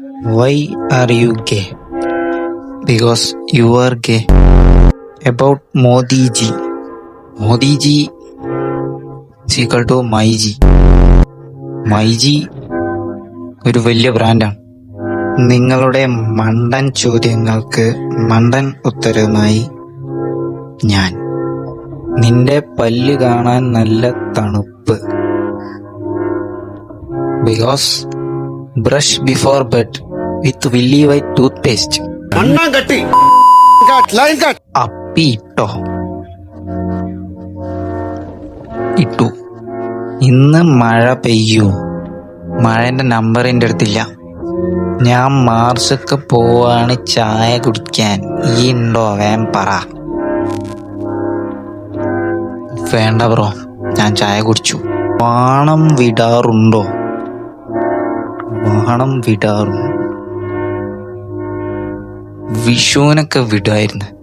Why are you gay? Because you are gay. About Modi ji. Modi ji is equal to my ji. My ji ഒരു വലിയ ബ്രാൻഡാണ്. നിങ്ങളുടെ മണ്ടൻ ചോദ്യങ്ങൾക്ക് മണ്ടൻ ഉത്തരവുമായി ഞാൻ. നിന്റെ പല്ല് കാണാൻ നല്ല തണുപ്പ്. Because brush before bed with willy white toothpaste. അപ്പി ഇട്ടു. ഇന്ന് മഴ പെയ്യൂ. മഴന്റെ നമ്പർ എൻ്റെ അടുത്തില്ല. ഞാൻ മാർച്ചൊക്കെ പോവാണ് ചായ കുടിക്കാൻ. ഈ ഉണ്ടോ? വേം പറ. വേണ്ട ബ്രോ, ഞാൻ ചായ കുടിച്ചു. വാണം വിടാറുണ്ടോ? വാണം വിടാറുണ്ട്. വിഷുവിനൊക്കെ വിടായിരുന്നു.